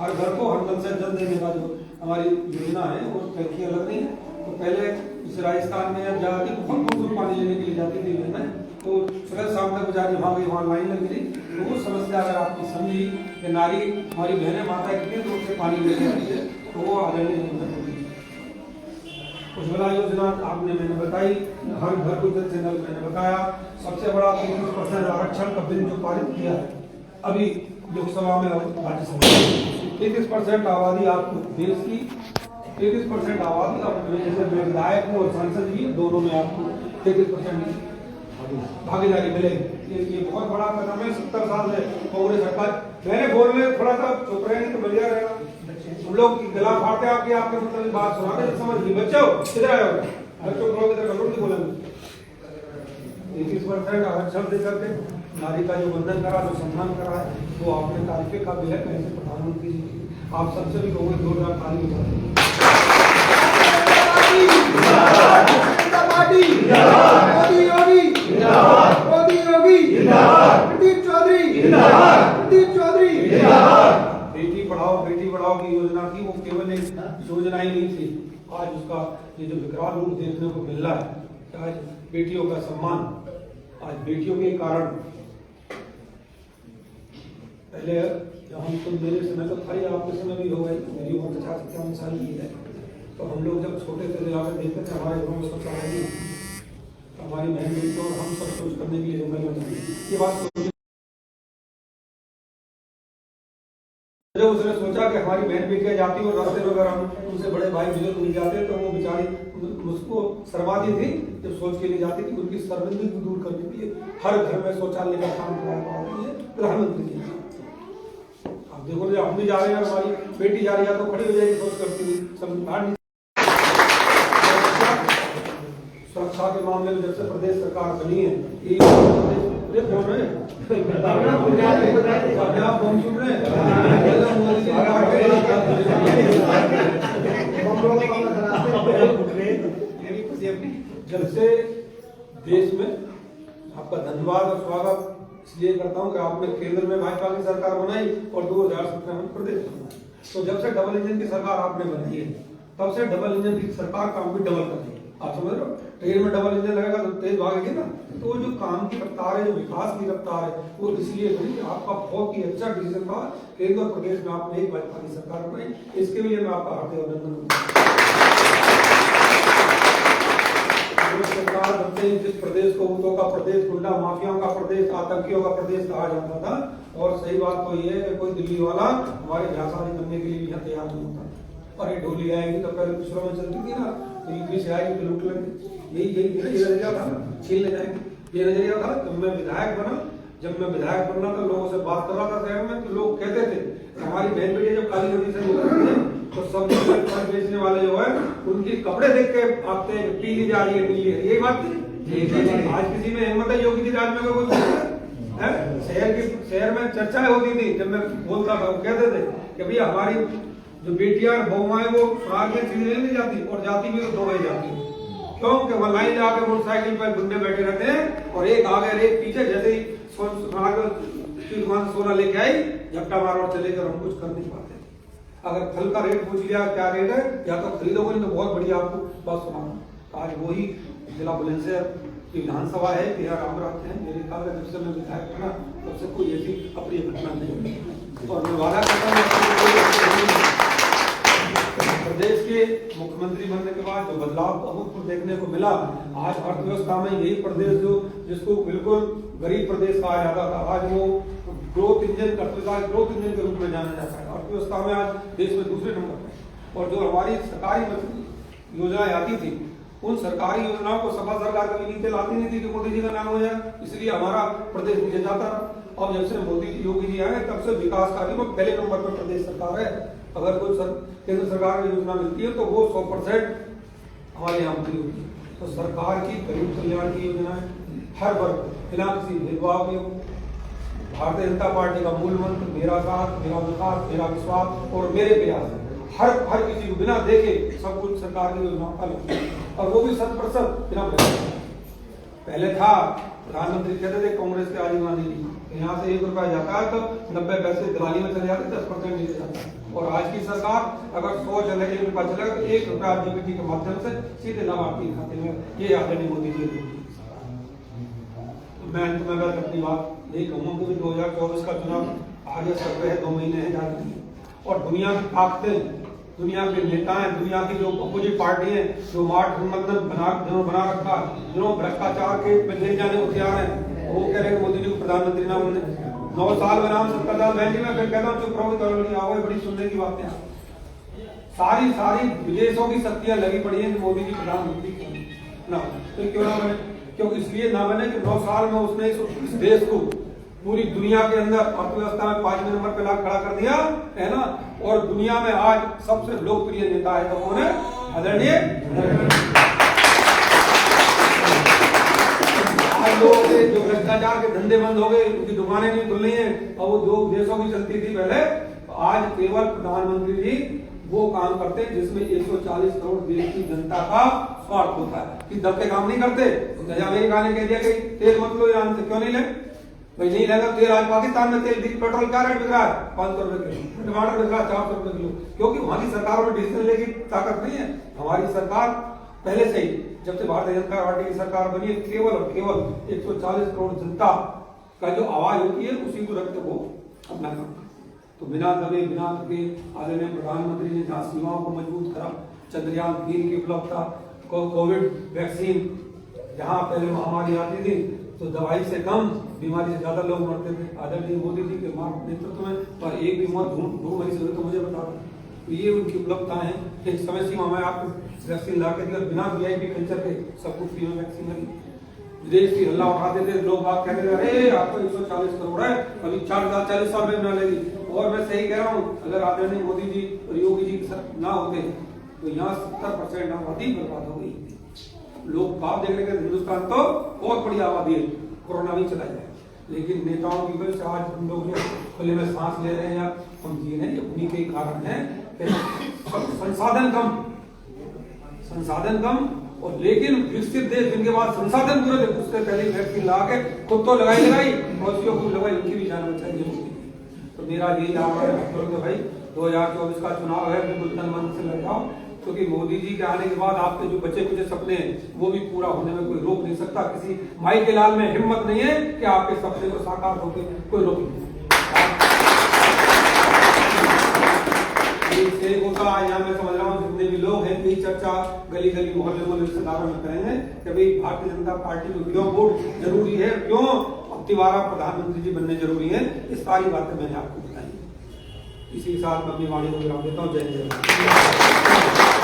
हर घर को हर नल से जल देने का जो हमारी योजना है वो टंकी अलग नहीं है। तो पहले इस राजस्थान में जाती बहुत दूर पानी लेने के लिए जाती थी मैं, तो सुबह शाम तक बेचारी वहाँ गई, वहाँ लाइन लगी थी। तो वो समस्या अगर आपकी समझी कि नारी हमारी बहनें माता कितनी दूर से पानी लेके आती है, तो वो आगे उज्ज्वला योजना आपने मैंने बताई, हर घर को जल से नल मैंने बताया। सबसे बड़ा 33% आरक्षण का बिल जो पारित किया है अभी लोकसभा में और राज्यसभा में, 33% आबादी आपको देश की 33% आबादी और जैसे विधायक और सांसद भी दोनों में आपको 33% भागीदारी मिलेगी। ये बहुत बड़ा कदम है। 70 साल से कांग्रेस सरकार मैंने बोलने थोड़ा सा चुप रहे तो बढ़िया रहेगा। हम लोग गला फाड़ते आपके मतलब बात सुनाते समझ ली बच्चों किधर आए हो, बच्चों को इधर करोड़ नहीं बोलेंगे। 33% आरक्षण दे करके नारी का जो बंधन करा, जो सम्मान करा है, वो आपने तारीफे का भी है। कैसे प्रधानमंत्री जी आप सबसे भी कहोगे जोरदार ताली बजाते बेटी पढ़ाओ की योजना थी, वो केवल एक योजना ही नहीं थी। आज उसका ये जो विकराल रूप देखने को मिल रहा है, आज बेटियों का सम्मान, आज बेटियों के कारण पहले हम तो मेरे समय तो था ही, आपके समय भी हो गए, मेरी उम्र 50-51 साल की है। तो हम लोग जब छोटे थे जाकर देखते थे हमारे घरों में शौचालय नहीं, हमारी बहन बेटियों और हम सब कुछ करने के लिए ये बात जब उसने सोचा कि हमारी बहन बेटियां जाती और रास्ते में अगर हम उनसे बड़े भाई बुजुर्ग मिल जाते तो वो बेचारी उसको शर्माती थी। जब सोच के लिए जाती थी उनकी शर्मिंदगी को दूर करने के लिए हर घर में शौचालय का काम करवाती है प्रधानमंत्री जी। अब देखो जब हम भी जा रहे हैं, हमारी बेटी जा रही है तो खड़ी हो जाएगी सोच करती हुई सब। सुरक्षा के मामले में जब से प्रदेश सरकार बनी है जब से देश में आपका धन्यवाद और स्वागत इसलिए करता हूं कि आपने केंद्र में भाजपा की सरकार बनाई और 2017 में प्रदेश बनाई। तो जब से डबल इंजन की सरकार आपने बनाई है तब से डबल इंजन की सरकार काम भी डबल कर रही है। आप समझ रहे हो, ट्रेन में डबल इंजन लगेगा तो तेज भागेगी ना। तो जो काम की रफ्तार है, जो विकास की रफ्तार है, वो इसलिए नहीं, आपका बहुत ही अच्छा डिसीजन था केंद्र और प्रदेश में आपने एक भाजपा की सरकार बनाई। इसके लिए मैं आपका हार्दिक अभिनंदन। सरकार बनते ही जिस प्रदेश को ऊँटों का प्रदेश, गुंडा माफियाओं का प्रदेश, आतंकियों का प्रदेश कहा जाता था, और सही बात तो ये है कि कोई दिल्ली वाला हमारे ब्याह शादी करने के लिए भी यहाँ तैयार नहीं होता। और ये ढोली आएगी तो पहले दूसरों में चलती थी ना, तो यूपी से आएगी तो लूट लेंगे, यही नजरिया था ना, छीन ले जाएंगे, ये नजरिया था। जब मैं विधायक बनना तो लोगों से बात कर रहा था शहर में, तो लोग कहते थे हमारी बहन बेटियां जब काली नदी से निकलती है तो सब बेचने वाले जो है उनकी कपड़े देख के आपते हैं पीली जा रही है, पीली है, यही बात थी। आज किसी में हिम्मत है योगी जी राज में कोई शहर में चर्चाएं होती थी। जब मैं बोलता था वो कहते थे कि भैया हमारी जो बेटियां बहुमाएं वो सुराग में चीज नहीं जाती, और जाती भी तो 2 बजे जाती है। क्यों कि वह लाइन जाके मोटरसाइकिल पर गुंडे बैठे रहते हैं और एक आगे और एक पीछे, जैसे ही सोना लेके आई झपटा मार और चले गए, हम कुछ कर नहीं पाते। अगर फल का रेट पूछ लिया क्या रेट है, या तो खरीदोगे तो बहुत बढ़िया आपको बात सुना। आज वही जिला बुलंदशहर की विधानसभा है, राम रहते हैं। मेरे ख्याल में जब से मैं विधायक बना तब से कोई ऐसी अप्रिय घटना नहीं हुई। और मैं वादा करता हूँ प्रदेश के मुख्यमंत्री बनने के बाद जो बदलाव अभूतपूर्व देखने को मिला, आज अर्थव्यवस्था में यही प्रदेश जो जिसको बिल्कुल गरीब प्रदेश कहा जाता था, आज वो ग्रोथ इंजन के रूप में जाना जाता है। अर्थव्यवस्था में आज देश में दूसरे नंबर पर। और जो हमारी सरकारी योजनाएं आती थी, उन सरकारी योजनाओं को सपा सरकार कभी नीचे लाती नहीं थी कि मोदी जी का नाम हो जाए, इसलिए हमारा प्रदेश नीचे जाता रहा। और जब से मोदी जी योगी जी आए तब से विकास कार्य में पहले नंबर पर प्रदेश सरकार है। अगर कोई केंद्र सरकार की योजना मिलती है तो वो 100% हमारे यहाँ पूरी होती है। तो सरकार की गरीब कल्याण की योजनाएं हर वर्ग बिना किसी भेदभाव के, भारतीय जनता पार्टी का मूल मंत्र मेरा साथ, मेरा विकास, मेरा विश्वास और मेरे प्रयास, हर किसी को बिना देखे सब कुछ सरकार की योजनाओं का लगता है, और वो भी 100% बिना पहले था प्रधानमंत्री कहते थे कांग्रेस के राजीव गांधी जी, यहाँ से 1 रुपया जाता है तो 90 पैसे दिवाली में चले जाते, 10% नीचे जाता है। और आज की सरकार अगर 100 चले 1 रुपया चलेगा तो 1 रुपया डीबीटी के माध्यम से सीधे लाभार्थी खाते में, ये आदरणीय मोदी जी। तो मैं अंत में बस अपनी बात यही कहूँगा कि 2024 का चुनाव आगे सर पे है, 2 महीने हैं ज्यादा नहीं, और दुनिया की ताकतें, दुनिया के नेताएं, दुनिया की जो अपोजिट पार्टी है, जो मार्ट बना रखा है, जिन्होंने भ्रष्टाचार के ले जाने को तैयार है, वो कह रहे हैं मोदी जी को प्रधानमंत्री ना बनने। 9 साल में नाम 70 साल बहन जी, मैं फिर कहता हूँ चुप रहो, तो आओ, बड़ी सुनने की बातें। सारी विदेशों की शक्तियां लगी पड़ी है कि मोदी जी प्रधानमंत्री ना, तो क्यों ना बने? क्यों इसलिए ना बने कि 9 साल में उसने इस देश को पूरी दुनिया के अंदर अर्थव्यवस्था में 5वें नंबर पे ला खड़ा कर दिया है ना, और दुनिया में आज सबसे लोकप्रिय नेता है, तो कौन है? आदरणीय। आज लोगों के जो भ्रष्टाचार के धंधे बंद हो गए, उनकी दुकानें नहीं खुल रही हैं, और वो जो देशों की चलती थी पहले, तो आज केवल प्रधानमंत्री जी वो काम करते हैं जिसमें 140 करोड़ देश की जनता का स्वार्थ होता है, कि दब के काम नहीं करते। तो अमेरिका ने कह दिया कि तेल मत लो ईरान से, क्यों नहीं ले भाई? नहीं लगा तेल। आज पाकिस्तान में तेल, पेट्रोल क्या रेट बिक रहा है? 500 रुपए किलो, टमाटर बिक रहा है 400 रुपए किलो, क्योंकि वहां की सरकारों में डिसीजन लेने की ताकत नहीं है। हमारी सरकार पहले से ही, जब से भारतीय जनता पार्टी की सरकार बनी है, केवल और केवल 140 करोड़ जनता का जो आवाज होती है उसी को रखते वो अपना काम। तो बिना दबे बिना थके आदरणीय प्रधानमंत्री ने जहाँ सीमाओं को मजबूत करा, चंद्रयान 3 की उपलब्धता, कोविड वैक्सीन, जहाँ पहले महामारी आती थी तो दवाई से कम बीमारी से ज्यादा लोग मरते थे, आदरणीय मोदी जी के नेतृत्व में, और एक भी मौत ढूंढ मरी से तो मुझे बता दो। तो ये उनकी उपलब्धताएं हैं। एक समय सीमा में आपको वैक्सीन ला के दिया, बिना VIP कल्चर के सबको फ्री में वैक्सीन लगी। विदेश की हल्ला उठाते थे लोग, बात कहते थे अरे आपको 140 करोड़ है, अभी 40 साल में बना लेगी। और मैं सही कह रहा हूँ, अगर आदरणीय मोदी जी और योगी जी ना होते तो यहाँ 70% आबादी बर्बाद हो गई। लोग बाप देख रहे थे हिंदुस्तान तो बहुत बड़ी आबादी है, कोरोना नहीं चला जाए, लेकिन नेताओं की वजह से आज हम लोग जो खुले में सांस ले रहे हैं या हम जी रहे हैं, उन्हीं के कारण है कि संसाधन कम, और लेकिन विकसित देश जिनके पास संसाधन पूरे थे, उससे पहले वैक्सीन ला के खुद तो लगाई और उसको खूब लगाई, उनकी भी जान बचाई। तो मेरा यही आह्वान है भाई, 2024 का चुनाव है, बिल्कुल तन मन से लग जाओ, क्योंकि मोदी जी के आने के बाद आपके जो बचे कुछ सपने हैं वो भी पूरा होने में कोई रोक नहीं सकता। किसी माई के लाल में हिम्मत नहीं है कि आपके सपने को साकार होकर कोई रोक नहीं। होता यहाँ मैं समझ रहा हूँ जितने भी लोग हैं, यही चर्चा गली गली मोहल्ले रिश्तेदारों में करेंगे कि भाई भारतीय जनता पार्टी को क्यों वोट जरूरी है, क्यों अब दोबारा प्रधानमंत्री जी बनने जरूरी है। ये सारी बातें मैंने आपको बताई। इसी के साथ मैं अपनी वाणी को विराम देता हूँ। जय जय।